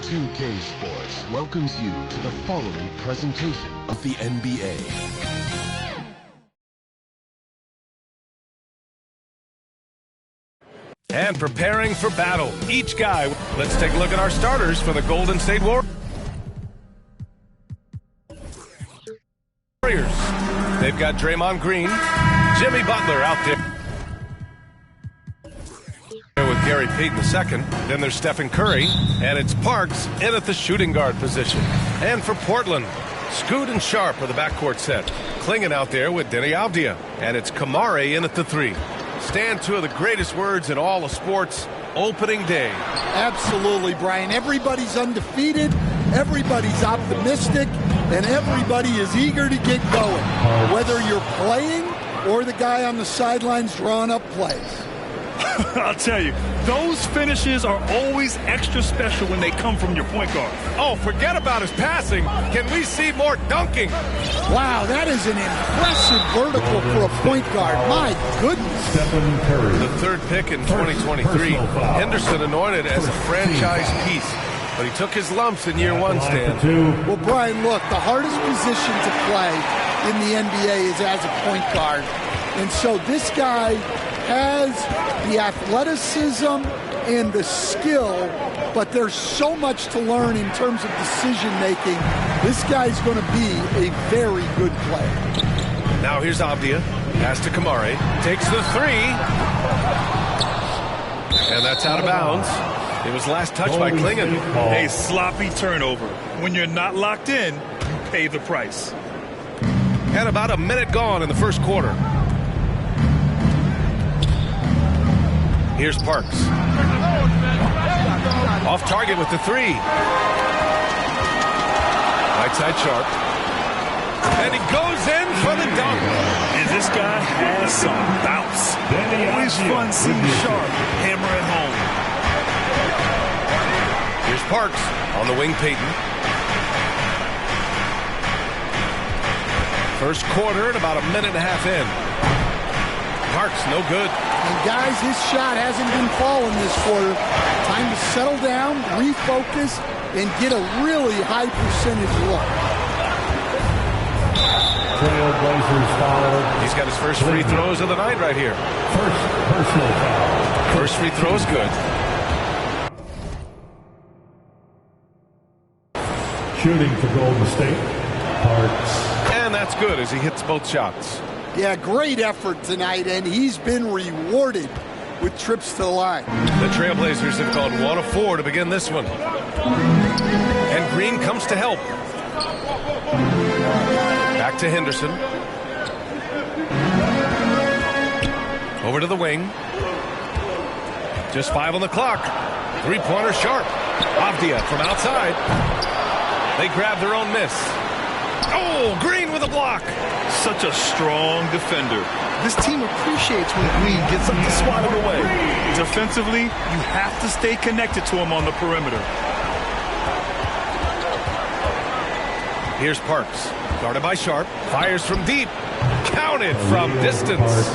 2K Sports welcomes you to the following presentation of the NBA. And preparing for battle, each guy. Let's take a look at our starters for the Golden State Warriors. They've got Draymond Green, Jimmy Butler out there with Gary Payton II. Then there's Stephen Curry, and it's Parks in at the shooting guard position. And for Portland, Scoot and Sharp are the backcourt set. Klingon out there with Denny Avdia, and it's Kamare in at the 3. Stand two of the greatest words in all of sports, opening day. Absolutely, Brian. Everybody's undefeated, everybody's optimistic, and everybody is eager to get going, whether you're playing or the guy on the sidelines drawing up plays. I'll tell you, those finishes are always extra special when they come from your point guard. Oh, forget about his passing. Can we see more dunking? Wow, that is an impressive vertical for a point guard. My goodness. The third pick in 2023, Henderson anointed as a franchise piece, but he took his lumps in year one, Stan. Well, Brian, look, the hardest position to play in the NBA is as a point guard. And so this guy has the athleticism and the skill, but there's so much to learn in terms of decision-making. This guy's going to be a very good player. Now here's Avdia. Pass to Kamare. Takes the 3. And that's out of bounds. It was last touched by Klingon. A sloppy turnover. When you're not locked in, you pay the price. And about a minute gone in the first quarter. Here's Parks. Off target with the 3. Right side Sharp. And he goes in for the dunk. And this guy has some bounce. Always fun seeing Sharp hammer it home. Here's Parks on the wing, Payton. First quarter and about a minute and a half in. Parks, no good. And guys, his shot hasn't been falling this quarter. Time to settle down, refocus, and get a really high percentage look. Trailblazers foul. He's got his first free throws of the night right here. First personal foul. First free throw is good. Shooting for Golden State. Parks. And that's good as he hits both shots. Yeah, great effort tonight, and he's been rewarded with trips to the line. The Trailblazers have gone 1 of 4 to begin this one. And Green comes to help. Back to Henderson. Over to the wing. Just 5 on the clock. Three-pointer Sharp. Avdia from outside. They grab their own miss. Oh, Green with a block. Such a strong defender. This team appreciates when Green gets up to swat it away. Defensively, you have to stay connected to him on the perimeter. Here's Parks. Guarded by Sharp. Fires from deep. Counted from distance.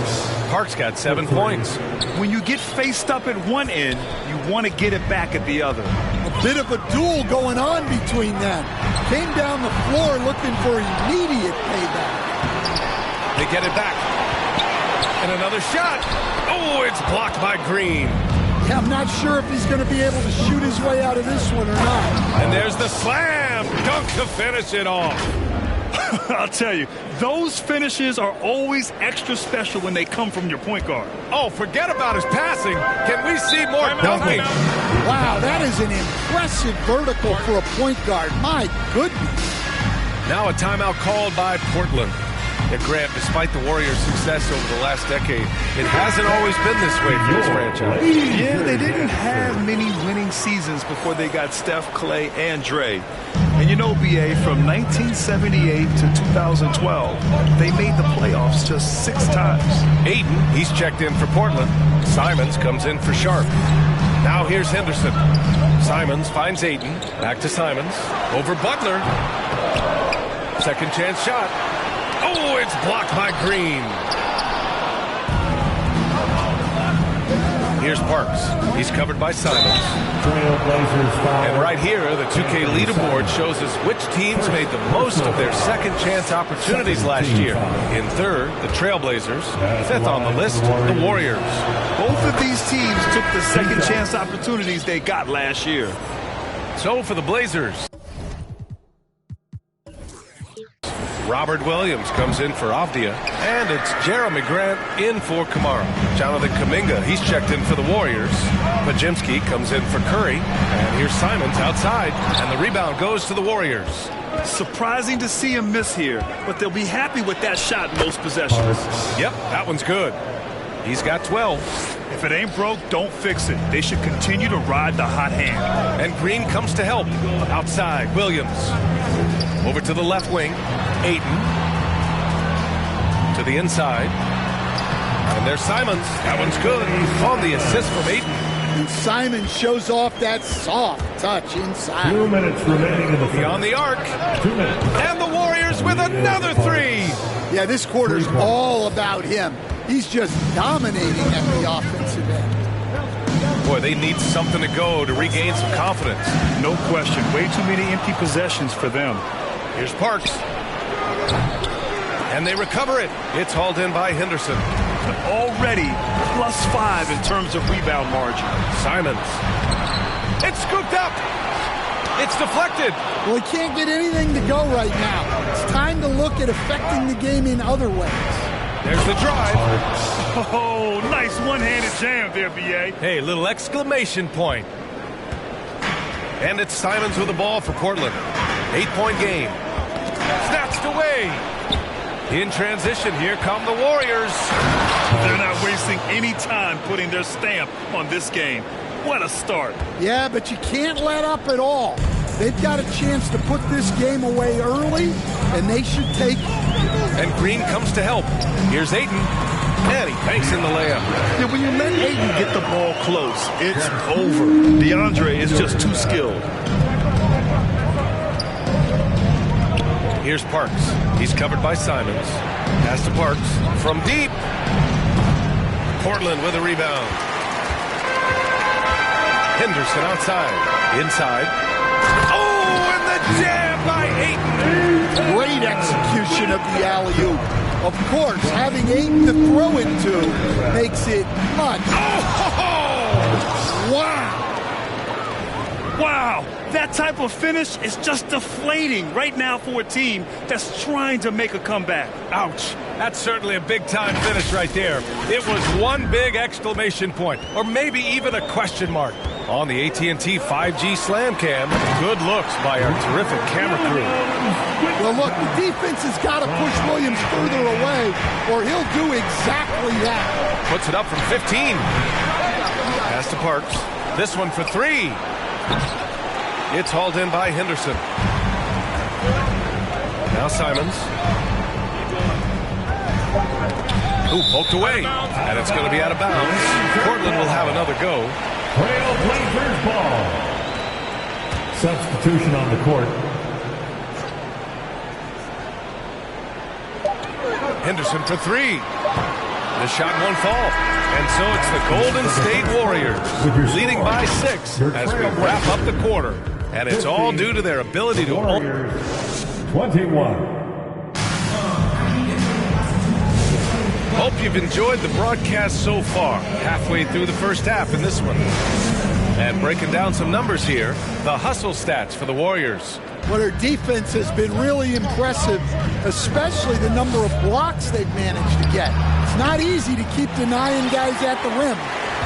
Parks got 7 points. When you get faced up at one end, you want to get it back at the other. A bit of a duel going on between them. Came down the floor looking for immediate payback. They get it back. And another shot. Oh, it's blocked by Green. Yeah, I'm not sure if he's going to be able to shoot his way out of this one or not. And there's the slam. Dunk to finish it off. I'll tell you, those finishes are always extra special when they come from your point guard. Oh, forget about his passing. Can we see more dunking? Wow, that is an impressive vertical for a point guard. My goodness. Now a timeout called by Portland. Yeah, Grant, despite the Warriors' success over the last decade, it hasn't always been this way for this franchise. Yeah, they didn't have many winning seasons before they got Steph, Clay, and Dre. And you know, B.A., from 1978 to 2012, they made the playoffs just 6 times. Ayton, he's checked in for Portland. Simons comes in for Sharp. Now here's Henderson. Simons finds Ayton. Back to Simons. Over Butler. Second chance shot. Oh, it's blocked by Green. Here's Parks. He's covered by Simons. Trailblazers foul. And right here, the 2K leaderboard shows us which teams made the most of their second chance opportunities last year. In third, the Trailblazers. Fifth on the list, the Warriors. Both of these teams took the second chance opportunities they got last year. So for the Blazers, Robert Williams comes in for Avdia, and it's Jeremy Grant in for Kamara. Jonathan Kuminga, he's checked in for the Warriors. Pajimski comes in for Curry, and here's Simons outside, and the rebound goes to the Warriors. Surprising to see him miss here, but they'll be happy with that shot in most possessions. Yep, that one's good. He's got 12. If it ain't broke, don't fix it. They should continue to ride the hot hand. And Green comes to help. Outside, Williams. Over to the left wing, Ayton. To the inside. And there's Simons. That one's good. On the assist from Ayton. And Simons shows off that soft touch inside. 2 minutes remaining in the Beyond the arc. 2 minutes. And the Warriors with another three. Yeah, this quarter's all about him. He's just dominating at the offensive end. Boy, they need something to go to regain some confidence. No question. Way too many empty possessions for them. Here's Parks. And they recover it. It's hauled in by Henderson. Already +5 in terms of rebound margin. Simons. It's scooped up. It's deflected. Well, he can't get anything to go right now. It's time to look at affecting the game in other ways. There's the drive. Oh, nice one-handed jam there, B.A. Hey, little exclamation point. And it's Simons with the ball for Portland. 8-point game. Snatched away. In transition, here come the Warriors. They're not wasting any time putting their stamp on this game. What a start. Yeah, but you can't let up at all. They've got a chance to put this game away early, and they should take it. And Green comes to help. Here's Ayton. And he banks in the layup. Yeah, when you let Ayton get the ball close, it's over. DeAndre is just too skilled. Here's Parks. He's covered by Simons. Pass to Parks. From deep. Portland with a rebound. Henderson outside. Inside. Oh, and the jam by Ayton. Great execution of the alley-oop. Of course, having Ayton to throw into makes it much. Oh! Wow. Wow, that type of finish is just deflating right now for a team that's trying to make a comeback. Ouch. That's certainly a big-time finish right there. It was one big exclamation point, or maybe even a question mark. On the AT&T 5G Slam Cam, good looks by our terrific camera crew. Well, look, the defense has got to push Williams further away, or he'll do exactly that. Puts it up from 15. Pass to Parks. This one for three. It's hauled in by Henderson. Now Simons. Ooh, poked away. And it's going to be out of bounds. Portland will have another go. Trailblazers ball. Substitution on the court. Henderson for three. The shot won't fall. And so it's the Golden State Warriors leading by 6 as we wrap up the quarter. And it's all due to their ability to... Warriors 21. Hope you've enjoyed the broadcast so far. Halfway through the first half in this one. And breaking down some numbers here, the hustle stats for the Warriors. Well, their defense has been really impressive, especially the number of blocks they've managed to get. It's not easy to keep denying guys at the rim.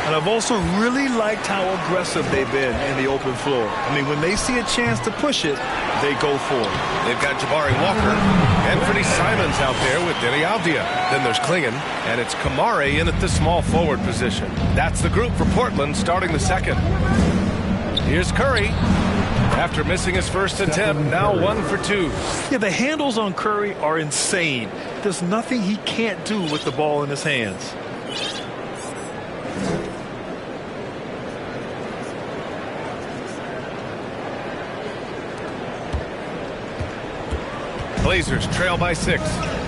And I've also really liked how aggressive they've been in the open floor. I mean, when they see a chance to push it, they go for it. They've got Jabari Walker, Anthony Simons out there with Denny Avdia. Then there's Klingon, and it's Kamara in at the small forward position. That's the group for Portland starting the second. Here's Curry. After missing his first attempt, now 1 for 2. Yeah, the handles on Curry are insane. There's nothing he can't do with the ball in his hands. Blazers trail by 6.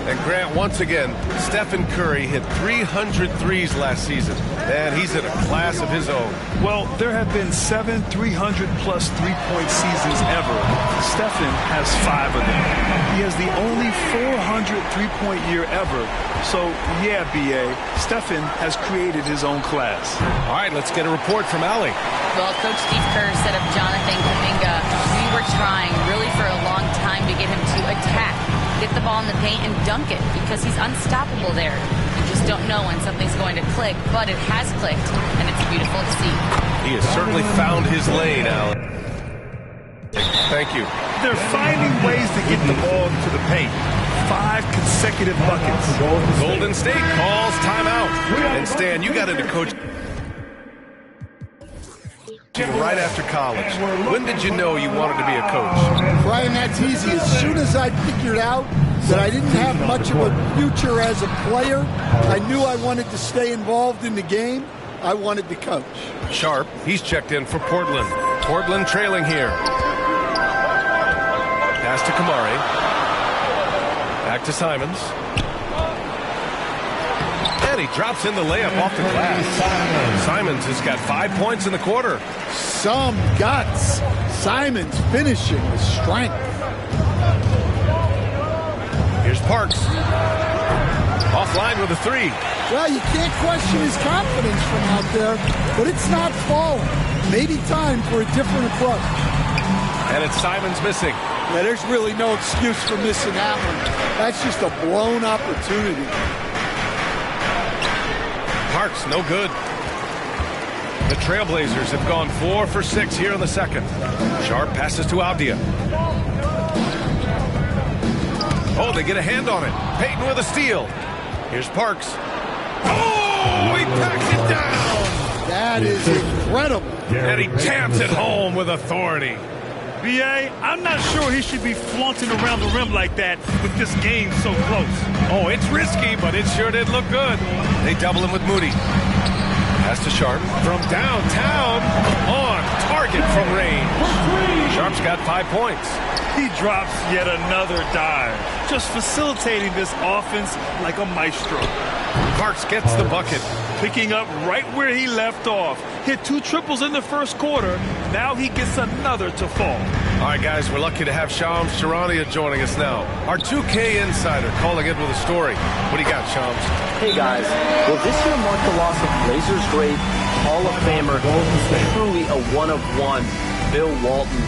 And Grant, once again, Stephen Curry hit 300 threes last season, and he's in a class of his own. Well, there have been 7 300-plus three-point seasons ever. Stephen has 5 of them. He has the only 400 three-point year ever. So, yeah, B.A., Stephen has created his own class. All right, let's get a report from Allie. Well, Coach Steve Kerr said of Jonathan Kuminga, we were trying really for a long time to get him to attack, get the ball in the paint and dunk it because he's unstoppable there. You just don't know when something's going to click, but it has clicked, and it's beautiful to see. He has certainly found his lane, Allie. Thank you. They're finding ways to get the ball into the paint. 5 consecutive buckets. Golden State calls timeout. And Stan, you got into coach right after college. When did you know you wanted to be a coach? Brian, that's easy. As soon as I figured out that I didn't have much of a future as a player, I knew I wanted to stay involved in the game. I wanted to coach. Sharp, he's checked in for Portland. Portland trailing here. Pass to Kamari. Back to Simons. And he drops in the layup off the glass. Simons has got 5 points in the quarter. Some guts. Simons finishing with strength. Here's Parks. Offline with a 3. Well, you can't question his confidence from out there, but it's not falling. Maybe time for a different approach. And it's Simons missing. Yeah, there's really no excuse for missing that one. That's just a blown opportunity. Parks, no good. The Trailblazers have gone 4 for 6 here in the second. Sharp passes to Avdia. Oh, they get a hand on it. Payton with a steal. Here's Parks. Oh, he packs it down. That is incredible. And he taps it home with authority. B.A., I'm not sure he should be flaunting around the rim like that with this game so close. Oh, it's risky, but it sure did look good. They double him with Moody. Pass to Sharp from downtown on target from range. Sharp's got 5 points. He drops yet another dive, just facilitating this offense like a maestro. Parks gets the bucket. Picking up right where he left off. Hit 2 triples in the first quarter. Now he gets another to fall. All right, guys, we're lucky to have Shams Charania joining us now. Our 2K insider calling in with a story. What do you got, Shams? Hey, guys. Well, this year marked the loss of Blazers great, Hall of Famer, truly a one-of-one, Bill Walton.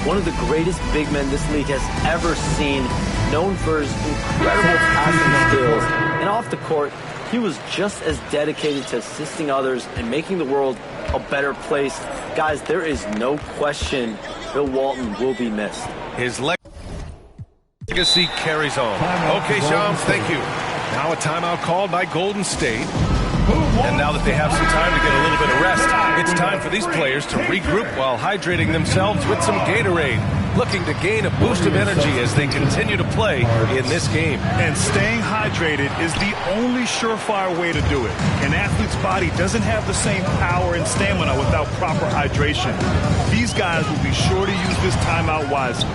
One of the greatest big men this league has ever seen, known for his incredible passing skills. And off the court, he was just as dedicated to assisting others and making the world a better place. Guys, there is no question Bill Walton will be missed. His legacy carries on. Okay, Shams, thank you. Now a timeout called by Golden State. And now that they have some time to get a little bit of rest, it's time for these players to regroup while hydrating themselves with some Gatorade, looking to gain a boost of energy as they continue to play in this game. And staying hydrated is the only surefire way to do it. An athlete's body doesn't have the same power and stamina without proper hydration. These guys will be sure to use this timeout wisely.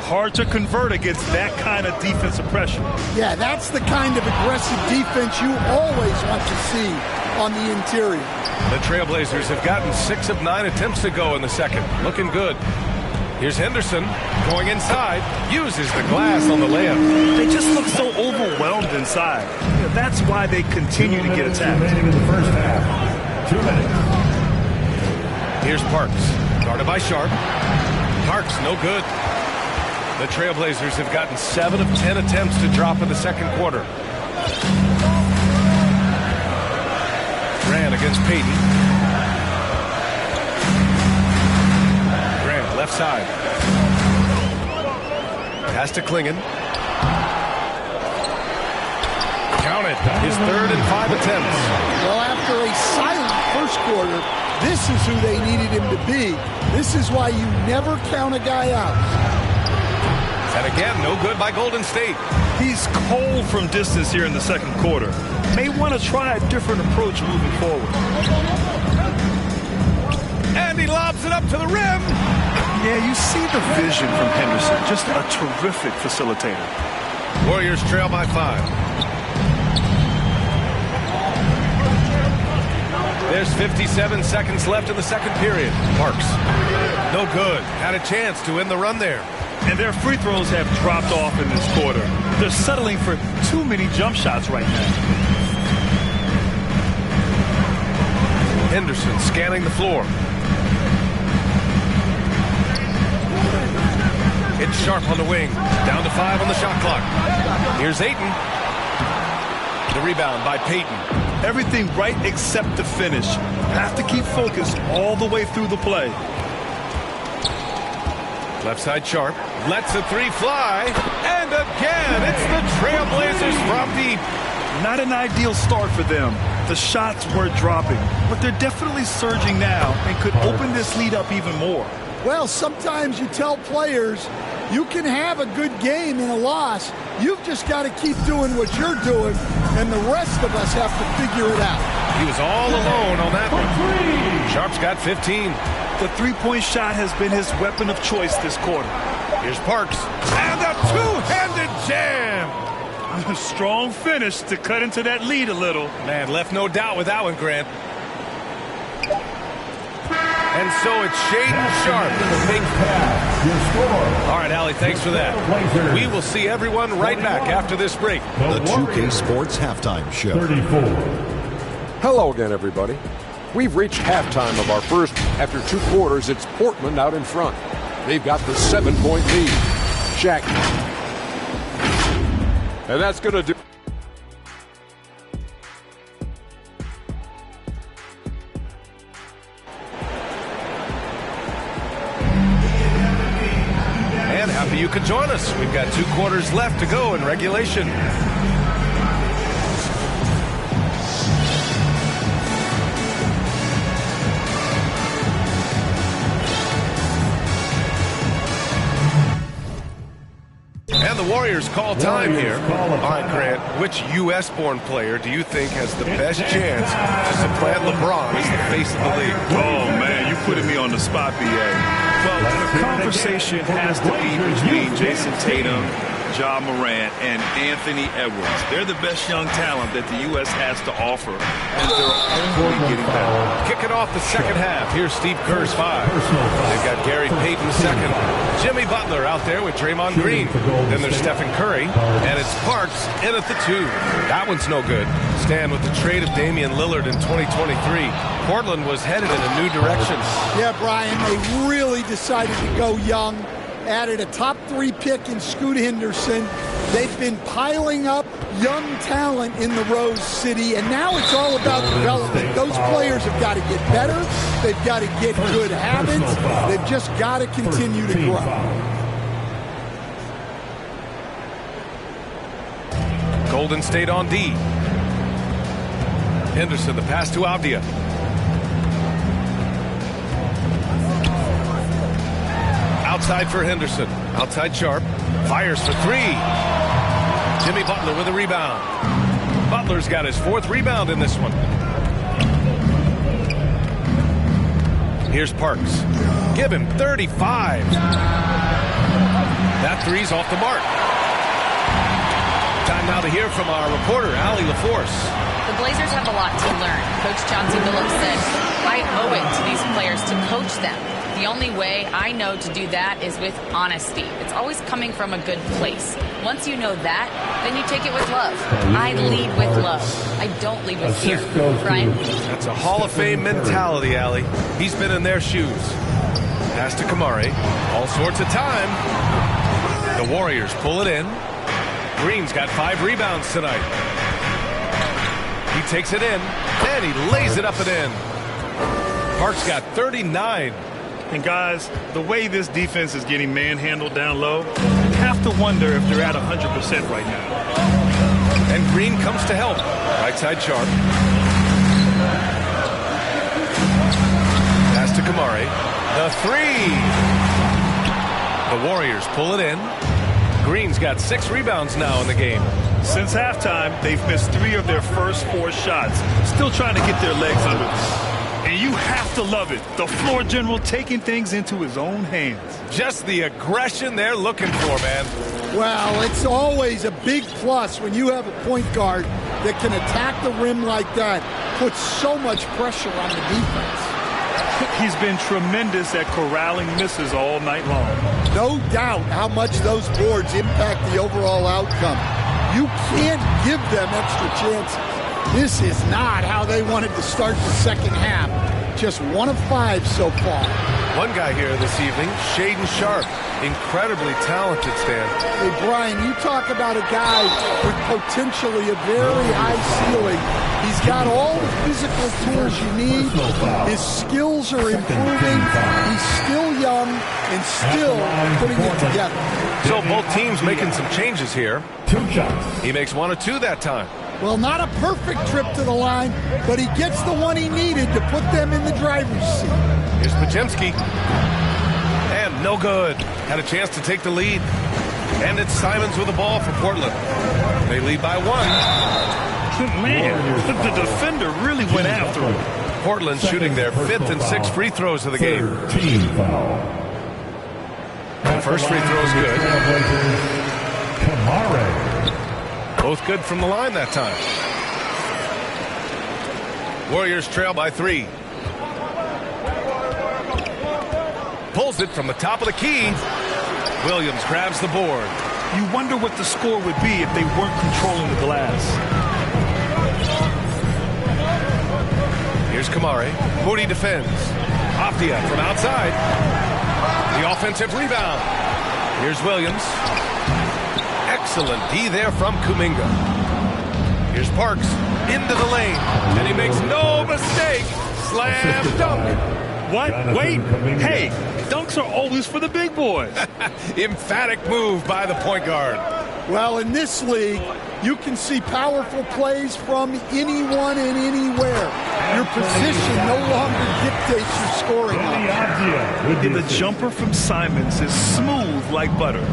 Hard to convert against that kind of defensive pressure. Yeah, that's the kind of aggressive defense you always want to see on the interior. The Trailblazers have gotten 6 of 9 attempts to go in the second. Looking good. Here's Henderson going inside, uses the glass on the layup. They just look so overwhelmed inside. You know, that's why they continue to get attacked. In the first half, 2 minutes. Here's Parks, guarded by Sharp. Parks, no good. The Trailblazers have gotten 7 of 10 attempts to drop in the second quarter. Grant against Payton. Grant, left side. Pass to Klingon. Counted. His 3rd and 5 attempts. Well, after a silent first quarter, this is who they needed him to be. This is why you never count a guy out. And again, no good by Golden State. He's cold from distance here in the second quarter. May want to try a different approach moving forward. And he lobs it up to the rim. Yeah, you see the vision from Henderson. Just a terrific facilitator. Warriors trail by 5. There's 57 seconds left in the second period. Parks. No good. Had a chance to end the run there. And their free throws have dropped off in this quarter. They're settling for too many jump shots right now. Henderson scanning the floor. It's Sharp on the wing. Down to 5 on the shot clock. Here's Ayton. The rebound by Payton. Everything right except the finish. Have to keep focused all the way through the play. Left side Sharp. Lets a 3 fly. And again, it's the Trailblazers from deep. Not an ideal start for them. The shots were dropping, but they're definitely surging now and could open this lead up even more. Well, sometimes you tell players you can have a good game in a loss. You've just got to keep doing what you're doing, and the rest of us have to figure it out. He was all alone on that one. Sharp's got 15. The three-point shot has been his weapon of choice this quarter. Here's Parks. And a two-handed jam. A strong finish to cut into that lead a little. Man, left no doubt with that one, Grant. And so it's Shaedon Sharp. All right, Allie, thanks for that. We will see everyone right back after this break. The 2K Sports Halftime Show. 34. Hello again, everybody. We've reached halftime of our first. After 2 quarters, it's Portland out in front. They've got the 7-point lead. Shaq. And that's going to do. And happy you could join us. We've got 2 quarters left to go in regulation. And the Warriors call time here. All right, Grant, which U.S.-born player do you think has the best chance to supplant LeBron as the face of the league? Oh, man, you putting me on the spot, B.A. Well, the conversation has to be between Jason Tatum, Ja Morant, and Anthony Edwards. They're the best young talent that the U.S. has to offer, and they're only getting better. Kicking off the second half, here's Steve Kerr's 5. They've got Gary Payton second. Jimmy Butler out there with Draymond Green. Then there's Stephen Curry, and it's Parks in at the 2. That one's no good. Stan, with the trade of Damian Lillard in 2023, Portland was headed in a new direction. Yeah, Brian, they really decided to go young. Added a top 3 pick in Scoot Henderson. They've been piling up young talent in the Rose City, and now it's all about development. Those players have got to get better. They've got to get good habits. They've just got to continue to grow. Golden State on D. Henderson, the pass to Avdia. Outside for Henderson. Outside Sharp. Fires for 3. Jimmy Butler with a rebound. Butler's got his 4th rebound in this one. Here's Parks. Give him 35. That 3's off the mark. Time now to hear from our reporter, Allie LaForce. The Blazers have a lot to learn. Coach Chauncey Billups said, I owe it to these players to coach them. The only way I know to do that is with honesty. It's always coming from a good place. Once you know that, then you take it with love. I lead with love. I don't lead with fear. Brian? That's a Hall of Fame mentality, Allie. He's been in their shoes. Pass to Kamari. All sorts of time. The Warriors pull it in. Green's got 5 rebounds tonight. He takes it in, and he lays it up and in. Parks got 39. And guys, the way this defense is getting manhandled down low, you have to wonder if they're at 100% right now. And Green comes to help. Right side Sharp. Pass to Kamari. The 3. The Warriors pull it in. Green's got 6 rebounds now in the game. Since halftime, they've missed 3 of their first 4 shots. Still trying to get their legs under them. And you have to love it. The floor general taking things into his own hands. Just the aggression they're looking for, man. Well, it's always a big plus when you have a point guard that can attack the rim like that, puts so much pressure on the defense. He's been tremendous at corralling misses all night long. No doubt how much those boards impact the overall outcome. You can't give them extra chances. This is not how they wanted to start the second half. Just 1 of 5 so far. One guy here this evening, Shaedon Sharpe. Incredibly talented, Stan. Hey, Brian, you talk about a guy with potentially a very high ceiling. He's got all the physical tools you need. His skills are improving. He's still young and still putting it together. So both teams making some changes here. 2 shots. He makes 1 or 2 that time. Well, not a perfect trip to the line, but he gets the one he needed to put them in the driver's seat. Here's Pajemski. And no good. Had a chance to take the lead. And it's Simons with the ball for Portland. They lead by 1. Man, the defender really went after him. Portland shooting their 5th and 6th free throws of the game. Team foul. The first free throw is good. Kamare. Both good from the line that time. Warriors trail by 3. Pulls it from the top of the key. Williams grabs the board. You wonder what the score would be if they weren't controlling the glass. Here's Kamare. Moody defends. Optia from outside. The offensive rebound. Here's Williams. Excellent D there from Kuminga. Here's Parks into the lane. And he makes no mistake. Slam dunk. What? Wait. Hey, dunks are always for the big boys. Emphatic move by the point guard. Well, in this league, you can see powerful plays from anyone and anywhere. Your position no longer dictates your scoring. And the jumper from Simons is smooth like butter.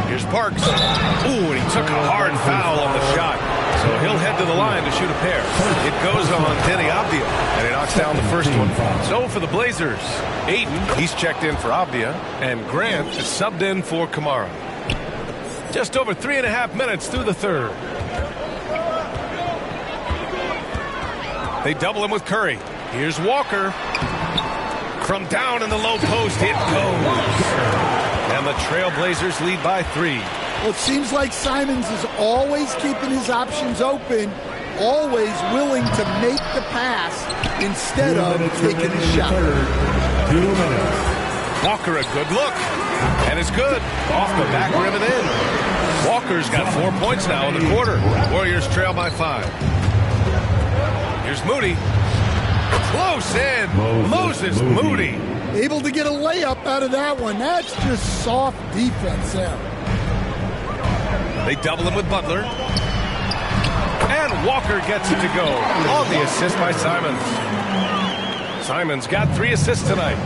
Here's Parks. Ooh, and he took a hard foul on the shot. So he'll head to the line to shoot a pair. It goes on Denny Abdia, and he knocks down the first one. So for the Blazers, Ayton, he's checked in for Abdia, and Grant is subbed in for Kamara. Just over 3.5 minutes through the third. They double him with Curry. Here's Walker. From down in the low post, it goes. And the Trailblazers lead by 3. Well, it seems like Simons is always keeping his options open, always willing to make the pass instead of taking the shot. 2 minutes. Walker, a good look. And it's good. Off the back rim and in. Walker's got 4 points now in the quarter. Warriors trail by 5. Here's Moody. Close in. Moses Moody. Able to get a layup out of that one. That's just soft defense there. They double him with Butler. And Walker gets it to go on the assist by Simons. Simons got 3 assists tonight.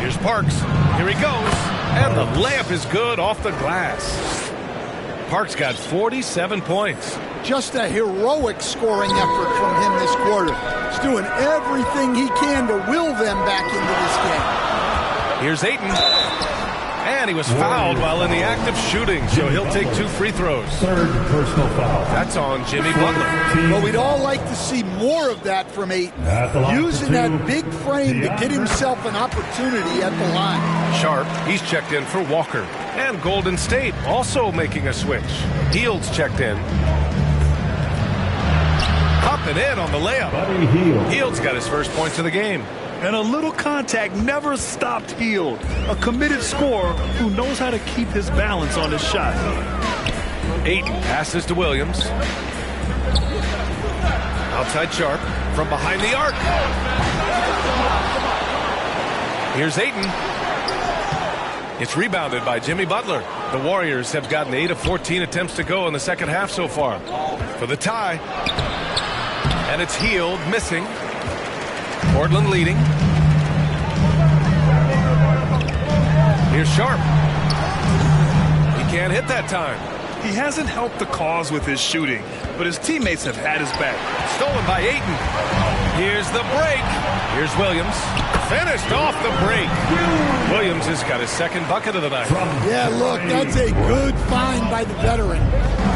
Here's Parks. Here he goes. And the layup is good off the glass. Parks got 47 points. Just a heroic scoring effort from him this quarter. He's doing everything he can to will them back into this game. Here's Ayton. And he was fouled while in the act of shooting, so he'll take 2 free throws. 3rd personal foul. That's on Jimmy Butler. Well, we'd all like to see more of that from Ayton. Using that big frame to get himself an opportunity at the line. Sharpe, he's checked in for Walker. And Golden State also making a switch. Hield's checked in. Up and in on the layup. Hield's got his first points of the game. And a little contact never stopped Hield. A committed scorer who knows how to keep his balance on his shot. Ayton passes to Williams. Outside Sharpe from behind the arc. Here's Ayton. It's rebounded by Jimmy Butler. The Warriors have gotten 8 of 14 attempts to go in the second half so far. For the tie. And it's Hield missing. Portland leading. Here's Sharpe. He can't hit that time. He hasn't helped the cause with his shooting, but his teammates have had his back. Stolen by Ayton. Here's the break. Here's Williams. Finished off the break. Williams has got his second bucket of the night. Yeah, look, that's a good find by the veteran.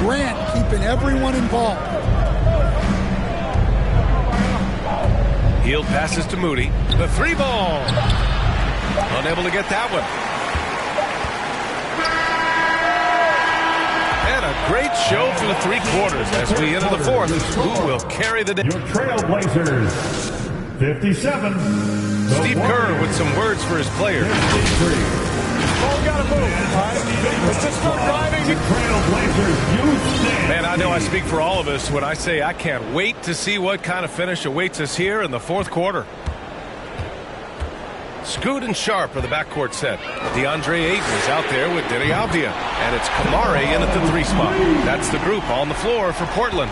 Grant keeping everyone involved. Hield passes to Moody. The three ball. Unable to get that one. And a great show through three quarters as we enter the fourth. Who will carry the day? Your Trailblazers, 57. Steve Kerr with some words for his players. Ball got to move. All right. Let's just start driving. Trailblazers, you stand. Man, I know I speak for all of us when I say I can't wait to see what kind of finish awaits us here in the fourth quarter. Scoot and Sharp are the backcourt set. DeAndre Ayton is out there with Denny Avdia. And it's Kamare in at the three spot. That's the group on the floor for Portland.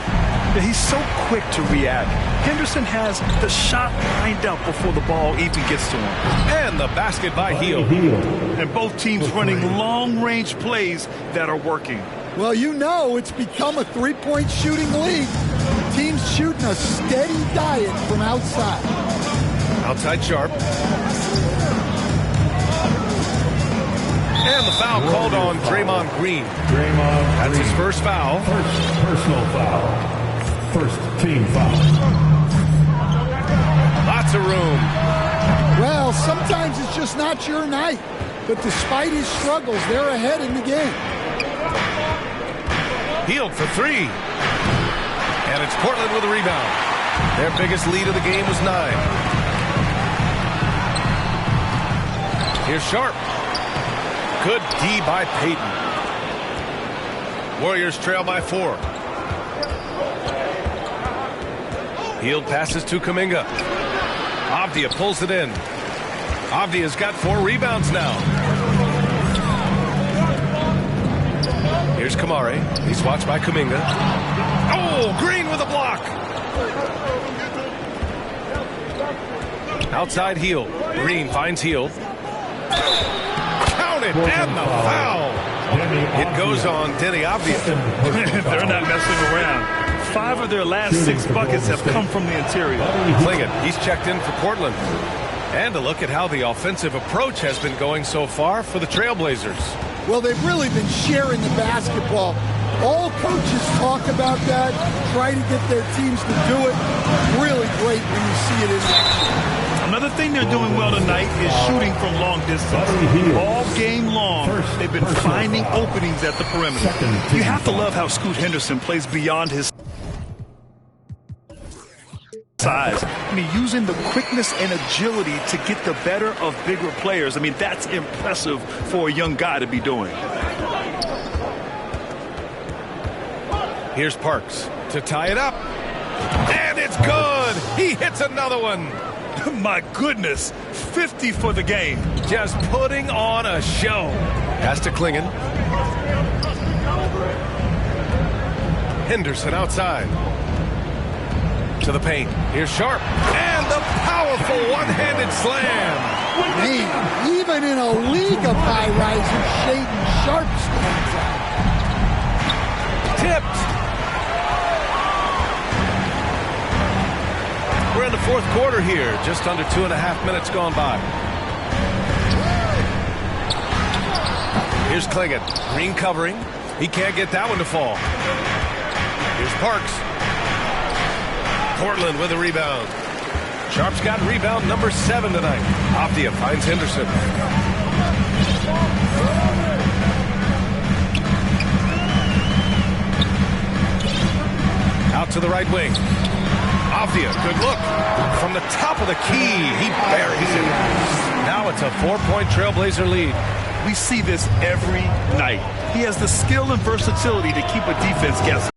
He's so quick to react. Henderson has the shot lined up before the ball even gets to him. And the basket by Hield. And both teams running long-range plays that are working. Well, you know it's become a three-point shooting league. Teams shooting a steady diet from outside. Outside Sharp. And the foul called on Draymond Green. That's his first foul. First personal foul. First team foul. Lots of room. Well, sometimes it's just not your night. But despite his struggles, they're ahead in the game. Hield for three. And it's Portland with a rebound. Their biggest lead of the game was 9. Here's Sharp. Good D by Payton. Warriors trail by 4. Hield passes to Kuminga. Avdia pulls it in. Avdia's got 4 rebounds now. Here's Kamare. He's watched by Kuminga. Oh, Green with a block. Outside Hield. Green finds Hield. Count it, and the foul. It goes on Denny Avdia. They're not messing around. 5 of their last 6 buckets have come from the interior. Clingan, he's checked in for Portland. And a look at how the offensive approach has been going so far for the Trailblazers. Well, they've really been sharing the basketball. All coaches talk about that, try to get their teams to do it. Really great when you see it in action. Another thing they're doing well tonight is shooting from long distance. All game long, they've been finding openings at the perimeter. You have to love how Scoot Henderson plays beyond his size. I mean, using the quickness and agility to get the better of bigger players. I mean, that's impressive for a young guy to be doing. Here's Parks to tie it up. And it's good. He hits another one. My goodness, 50 for the game. Just putting on a show. Pass to Clingan. Henderson outside. To the paint. Here's Sharp. And the powerful one-handed slam. Man, even in a league of high risers, Shaden Sharp stands out. Tipped. We're in the fourth quarter here. Just under 2.5 minutes gone by. Here's Clingan. Green covering. He can't get that one to fall. Here's Parks. Portland with a rebound. Sharp's got rebound number 7 tonight. Avdia finds Henderson. Out to the right wing. Avdia, good look. From the top of the key, he buries it. Now it's a 4-point Trailblazer lead. We see this every night. He has the skill and versatility to keep a defense guessing.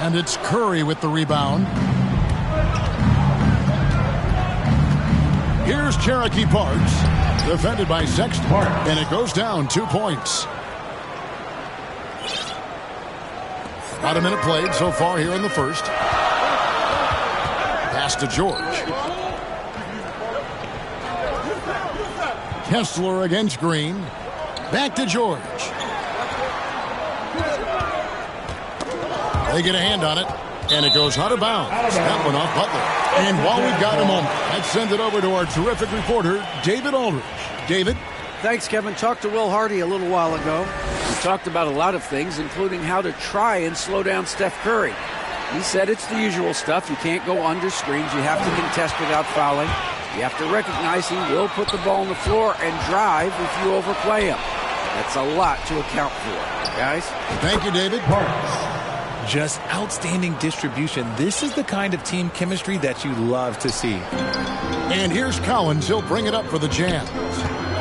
And it's Curry with the rebound. Here's Cherokee Parks, defended by Sexton, and it goes down 2 points. About a minute played so far here in the first. Pass to George. Kessler against Green. Back to George. They get a hand on it, and it goes out of bounds. That one off Butler. And while we've got a moment, let's send it over to our terrific reporter, David Aldridge. David? Thanks, Kevin. Talked to Will Hardy a little while ago. We talked about a lot of things, including how to try and slow down Steph Curry. He said it's the usual stuff. You can't go under screens. You have to contest without fouling. You have to recognize he will put the ball on the floor and drive if you overplay him. That's a lot to account for, guys. Thank you, David. Just outstanding distribution. This is the kind of team chemistry that you love to see. And here's Collins. He'll bring it up for the Jams.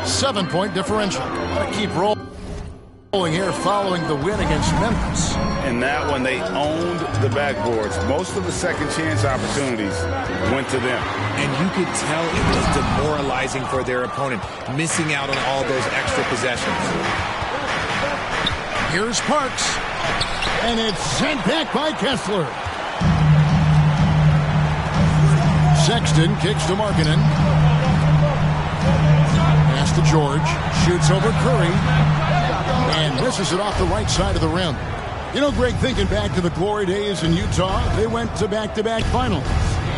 7-point differential. Got to keep rolling here following the win against Memphis. And that one, they owned the backboards. Most of the second chance opportunities went to them. And you could tell it was demoralizing for their opponent, missing out on all those extra possessions. Here's Parks. And it's sent back by Kessler. Sexton kicks to Markkanen. Pass to George. Shoots over Curry. And misses it off the right side of the rim. You know, Greg, thinking back to the glory days in Utah, they went to back-to-back finals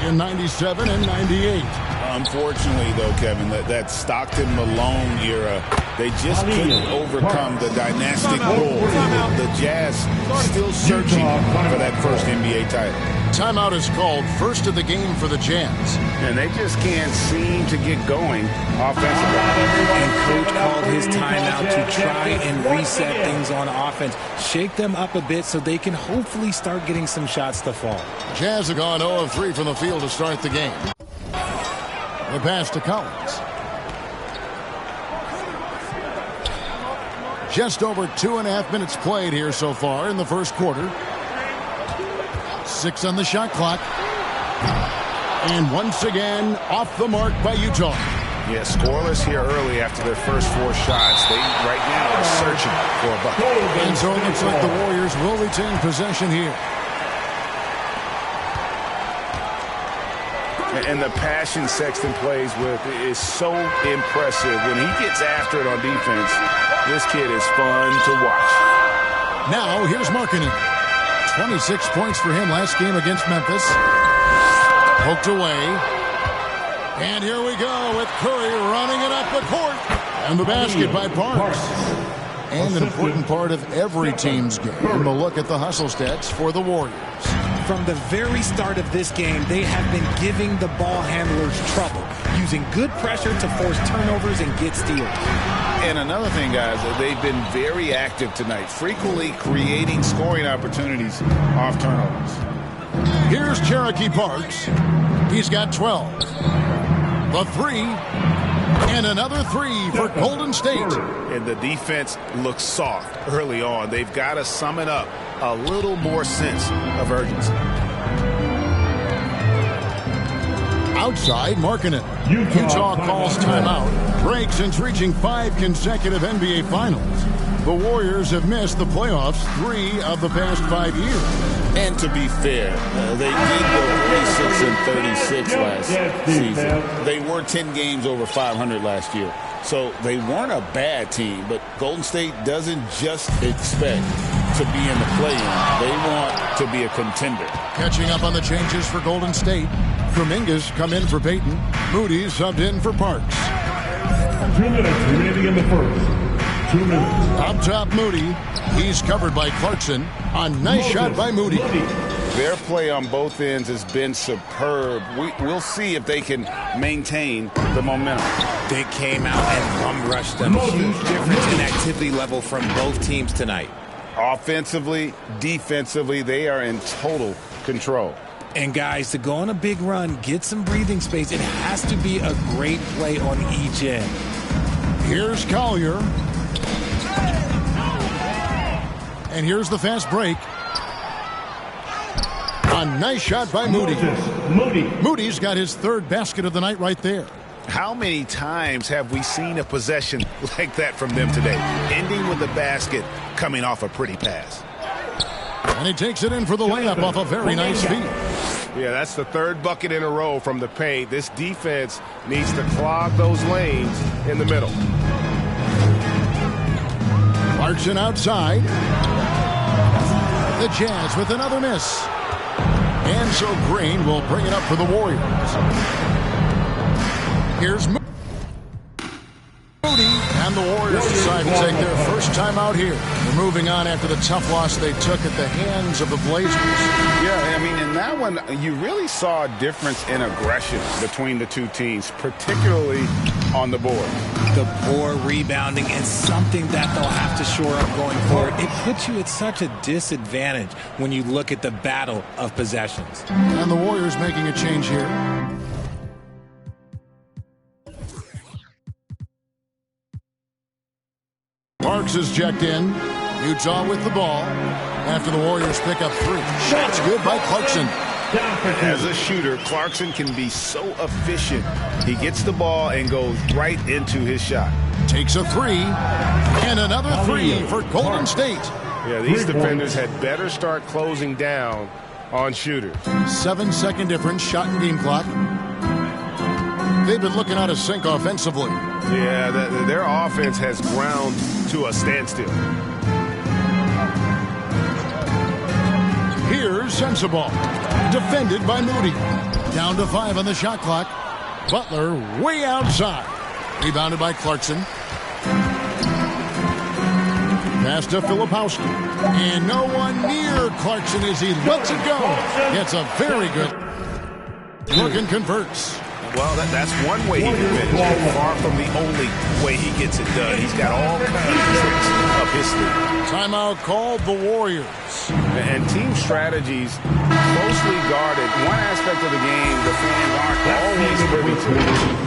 in 97 and 98. Unfortunately, though, Kevin, that Stockton-Malone era, they just couldn't overcome the dynastic role. The Jazz still searching for that first NBA title. Timeout is called, first of the game for the Jazz. And they just can't seem to get going offensively. And Coach called his timeout to try and reset things on offense. Shake them up a bit so they can hopefully start getting some shots to fall. Jazz have gone 0 of 3 from the field to start the game. The pass to Collins. Just over 2.5 minutes played here so far in the first quarter. 6 on the shot clock. And once again, off the mark by Utah. Yeah, scoreless here early after their first 4 shots. They right now are searching for a bucket. And so it looks like the Warriors will retain possession here. And the passion Sexton plays with is so impressive. When he gets after it on defense, this kid is fun to watch. Now, here's Markkanen. 26 points for him last game against Memphis. Poked away. And here we go with Curry running it up the court. And the basket by Parks. And an important part of every team's game, a look at the hustle stats for the Warriors. From the very start of this game, they have been giving the ball handlers trouble, using good pressure to force turnovers and get steals. And another thing, guys, they've been very active tonight, frequently creating scoring opportunities off turnovers. Here's Cherokee Parks. He's got 12. The 3. And another 3 for Golden State. And the defense looks soft early on. They've got to sum it up. A little more sense of urgency. Outside, Markkanen. Utah calls timeout. Break since reaching 5 consecutive NBA Finals. The Warriors have missed the playoffs 3 of the past 5 years. And to be fair, they did go 36-36 last season. They were 10 games over 500 last year. So they weren't a bad team, but Golden State doesn't just expect to be in the play-in. They want to be a contender. Catching up on the changes for Golden State. Kuminga's come in for Payton. Moody subbed in for Parks. 2 minutes remaining in the first. 2 minutes. Up top, Moody. He's covered by Clarkson. A nice shot by Moody. Their play on both ends has been superb. We'll see if they can maintain the momentum. They came out and bum rushed them. Huge difference in activity level from both teams tonight. Offensively, defensively, they are in total control. And guys, to go on a big run, get some breathing space, it has to be a great play on each end. Here's Collier. And here's the fast break. A nice shot by Moody. Moody's got his third basket of the night right there. How many times have we seen a possession like that from them today? Ending with a basket, coming off a pretty pass. And he takes it in for the layup off a very nice feed. Yeah, that's the third bucket in a row from the paint. This defense needs to clog those lanes in the middle. Clarkson outside. The Jazz with another miss. And so Green will bring it up for the Warriors. Here's Moody. And the Warriors decide to take their first time out here. They're moving on after the tough loss they took at the hands of the Blazers. Yeah, I mean, in that one, you really saw a difference in aggression between the two teams, particularly on the board. The poor rebounding is something that they'll have to shore up going forward. It puts you at such a disadvantage when you look at the battle of possessions. And the Warriors making a change here. Parks is checked in. Utah with the ball after the Warriors pick up 3. Shots good by Clarkson. As a shooter, Clarkson can be so efficient. He gets the ball and goes right into his shot. Takes a 3. And another 3 for Golden State. Yeah, these defenders had better start closing down on shooters. 7-second difference, shot and game clock. They've been looking out of sync offensively. Yeah, their offense has ground to a standstill. Here's Sensabaugh, defended by Moody. Down to 5 on the shot clock. Butler way outside. Rebounded by Clarkson. Pass to Filipowski. And no one near Clarkson as he lets it go. Gets a very good look and converts. Well, that's one way he can finish, but far from the only way he gets it done. He's got all kinds of tricks up his sleeve. Timeout called the Warriors. And team strategies closely guarded. One aspect of the game, the fans aren't always privy to.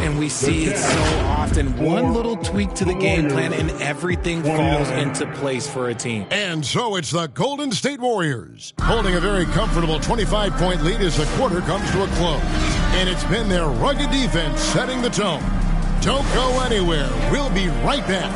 And we see it so often. One little tweak to the game plan and everything falls into place for a team. And so it's the Golden State Warriors holding a very comfortable 25-point lead as the quarter comes to a close. And it's been their rugged defense setting the tone. Don't go anywhere. We'll be right back.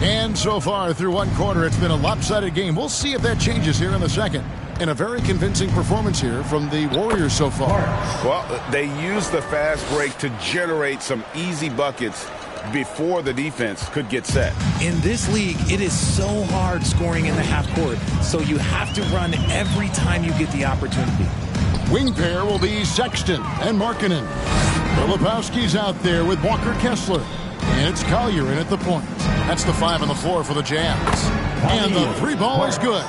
And so far through one quarter, it's been a lopsided game. We'll see if that changes here in the second. And a very convincing performance here from the Warriors so far. Well, they used the fast break to generate some easy buckets before the defense could get set. In this league, it is so hard scoring in the half court, so you have to run every time you get the opportunity. Wing pair will be Sexton and Markkanen. Filipowski's out there with Walker Kessler. And it's Collier in at the point. That's the 5 on the floor for the Jazz. And the 3 ball is good.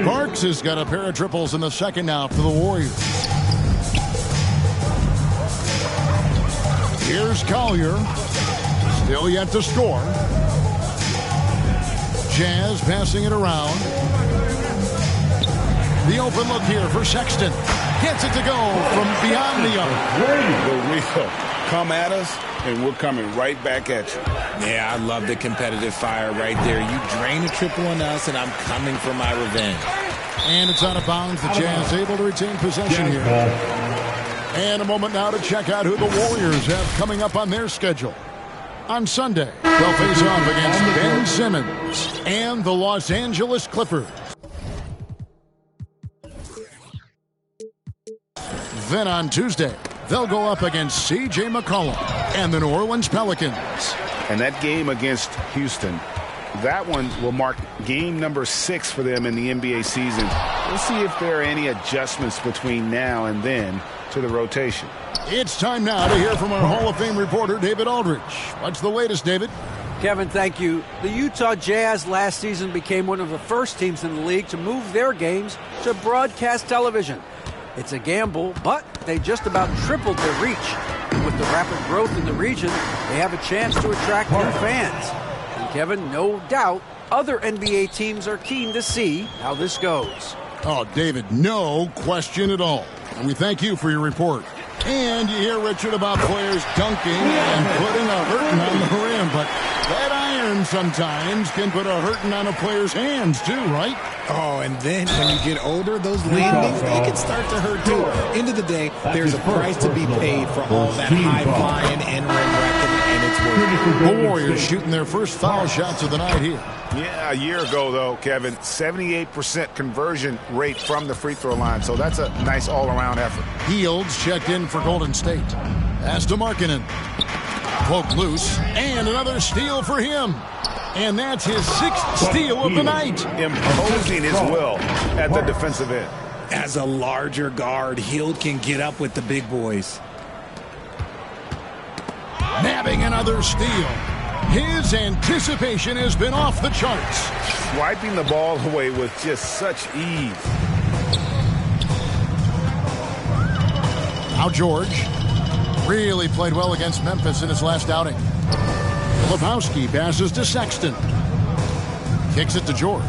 Parks has got a pair of triples in the second now for the Warriors. Here's Collier. Still yet to score. Jazz passing it around. The open look here for Sexton. Gets it to go from beyond the arc. The real come at us, and we're coming right back at you. Yeah, I love the competitive fire right there. You drain a triple on us, and I'm coming for my revenge. And it's out of bounds. The Jazz able to retain possession here. And a moment now to check out who the Warriors have coming up on their schedule. On Sunday, they'll face off against Ben Simmons and the Los Angeles Clippers. Then on Tuesday, they'll go up against C.J. McCollum and the New Orleans Pelicans. And that game against Houston, that one will mark game number 6 for them in the NBA season. We'll see if there are any adjustments between now and then to the rotation. It's time now to hear from our Hall of Fame reporter, David Aldridge. What's the latest, David? Kevin, thank you. The Utah Jazz last season became one of the first teams in the league to move their games to broadcast television. It's a gamble, but they just about tripled their reach. And with the rapid growth in the region, they have a chance to attract new fans. And Kevin, no doubt, other NBA teams are keen to see how this goes. Oh, David, no question at all. And we thank you for your report. And you hear, Richard, about players dunking and putting a hurting on the rim, but that iron sometimes can put a hurting on a player's hands too, right? Oh, and then when you get older, those landings, they can start to hurt too. End of the day, there's a price to be paid for all that high-flying and rim wrecking, and it's worth it. The Warriors shooting their first foul shots of the night here. Yeah, a year ago, though, Kevin, 78% conversion rate from the free throw line, so that's a nice all-around effort. Fields checked in for Golden State. Pass to Markkanen. Poke loose, and another steal for him. And that's his 6th steal of the night. Imposing his will at the defensive end. As a larger guard, Hield can get up with the big boys. Nabbing another steal. His anticipation has been off the charts. Swiping the ball away with just such ease. Now George really played well against Memphis in his last outing. Lebowski passes to Sexton. Kicks it to George.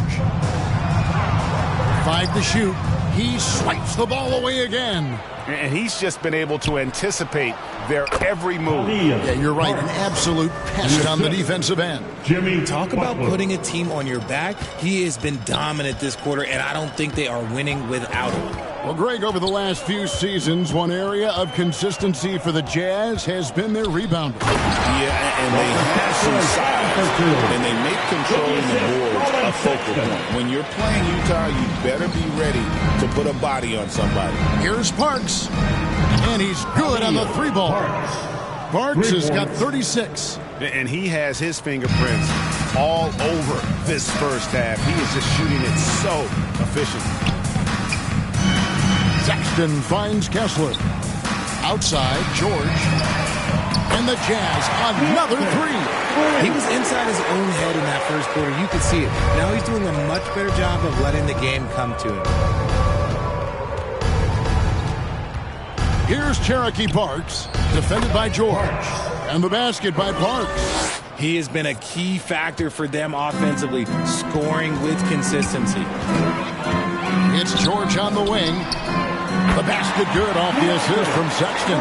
5 to shoot. He swipes the ball away again. And he's just been able to anticipate their every move. Yeah, you're right. An absolute pest on the defensive end. Jimmy, talk about putting a team on your back. He has been dominant this quarter, and I don't think they are winning without him. Well, Greg, over the last few seasons, one area of consistency for the Jazz has been their rebounding. Yeah, and they have some size, and they make controlling the boards a focal point. When you're playing Utah, you better be ready to put a body on somebody. Here's Parks, and he's good on the 3-ball. Parks has got 36. And he has his fingerprints all over this first half. He is just shooting it so efficiently. Sexton finds Kessler. Outside, George. And the Jazz, another 3. He was inside his own head in that first quarter. You could see it. Now he's doing a much better job of letting the game come to him. Here's Cherokee Parks, defended by George. And the basket by Parks. He has been a key factor for them offensively, scoring with consistency. It's George on the wing. The basket good off the assist from Sexton.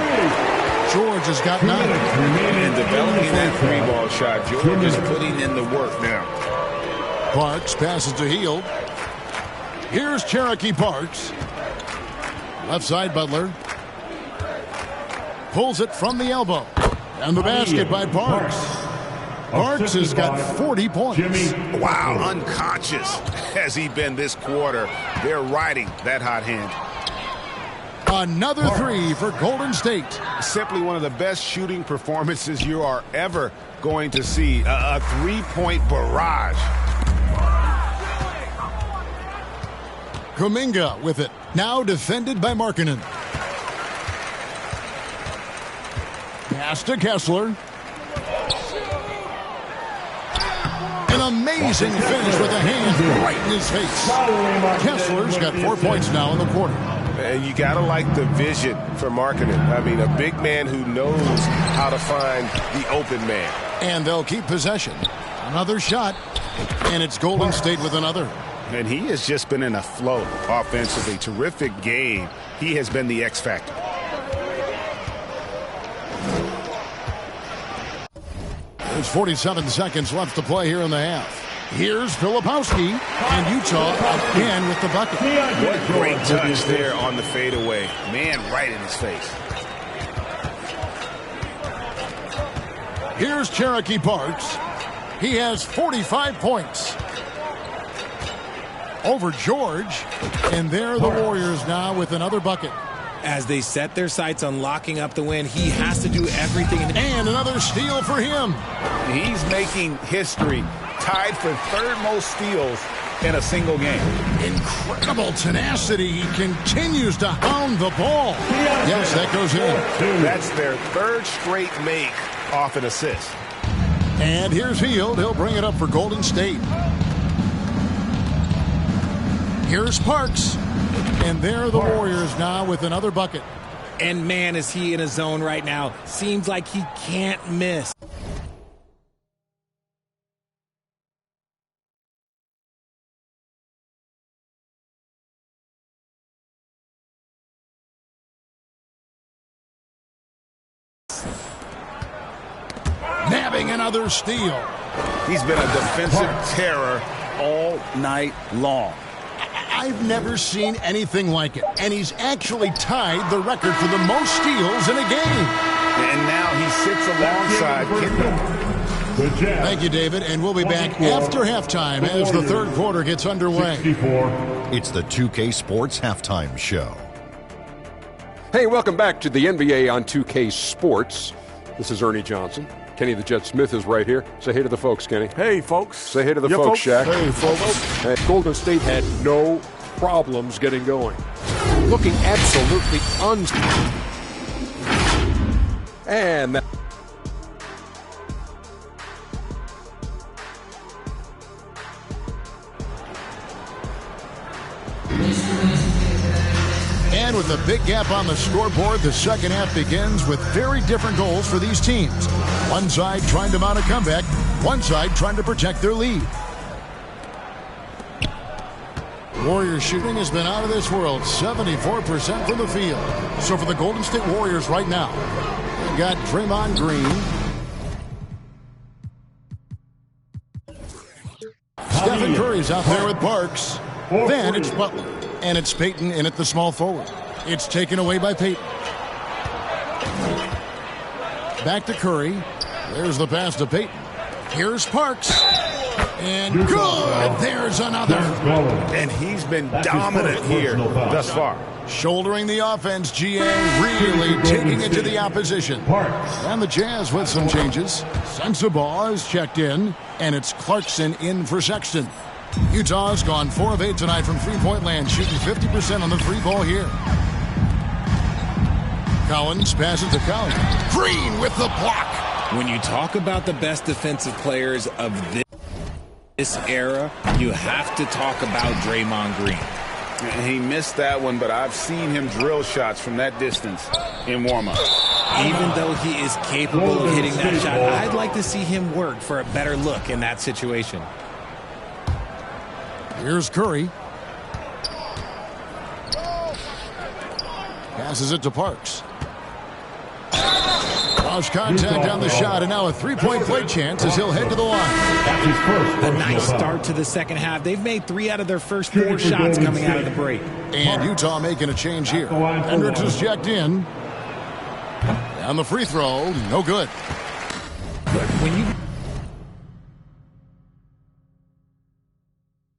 George has got 9. And developing that 3-ball shot, George is putting in the work now. Parks passes to Hield. Here's Cherokee Parks. Left side, Butler. Pulls it from the elbow. And the basket by Parks. Parks has got 40 points. Wow, unconscious has he been this quarter. They're riding that hot hand. Another 3 for Golden State. Simply one of the best shooting performances you are ever going to see. A 3-point barrage. Kuminga with it. Now defended by Markkanen. Pass to Kessler. An amazing finish with a hand right in his face. Kessler's got 4 points now in the quarter. And you got to like the vision for Markkanen. I mean, a big man who knows how to find the open man. And they'll keep possession. Another shot, and it's Golden State with another. And he has just been in a flow offensively. Terrific game. He has been the X factor. There's 47 seconds left to play here in the half. Here's Filipowski, and Utah again with the bucket. What great touch there on the fadeaway. Man, right in his face. Here's Cherokee Parks. He has 45 points. Over George, and there are the Warriors now with another bucket. As they set their sights on locking up the win, he has to do everything. And another steal for him. He's making history, tied for 3rd most steals in a single game. Incredible tenacity. He continues to hound the ball. Yes, that goes in. That's their 3rd straight make off an assist. And here's Hield. He'll bring it up for Golden State. Here's Parks. And there are the Warriors now with another bucket. And man, is he in a zone right now. Seems like he can't miss. Nabbing another steal. He's been a defensive terror all night long. I've never seen anything like it. And he's actually tied the record for the most steals in a game. And now he sits alongside Kendall. Thank you, David. And we'll be back after halftime as the third quarter gets underway. It's the 2K Sports Halftime Show. Hey, welcome back to the NBA on 2K Sports. This is Ernie Johnson. Kenny the Jet Smith is right here. Say hey to the folks, Kenny. Hey, folks. Say hey to the folks, Shaq. Hey, folks. And Golden State had no problems getting going. Looking absolutely And that... And with a big gap on the scoreboard, the second half begins with very different goals for these teams. One side trying to mount a comeback, one side trying to protect their lead. Warriors shooting has been out of this world, 74% from the field. So for the Golden State Warriors right now, they've got Draymond Green. Stephen Curry's out there with Parks. Then it's Butler. And it's Payton in at the small forward. It's taken away by Payton. Back to Curry. There's the pass to Payton. Here's Parks. And good. There's another. And he's been dominant here thus far. Shouldering the offense, GA really taking it to the opposition. And the Jazz with some changes. Sensabaugh is checked in. And it's Clarkson in for Sexton. Utah's gone 4 of 8 tonight from three-point land, shooting 50% on the three ball here. Collins passes to Collins. Green with the block. When you talk about the best defensive players of this era, you have to talk about Draymond Green. He missed that one, but I've seen him drill shots from that distance in warm-up. Even though he is capable of hitting that shot, I'd like to see him work for a better look in that situation. Here's Curry. Passes it to Parks. Cross contact on the shot, and now a three-point play chance as he'll head to the line. A nice start to the second half. They've made 3 out of their first 4 shots coming out of the break. And Utah making a change here. Hendricks is checked in. And the free throw, no good. When you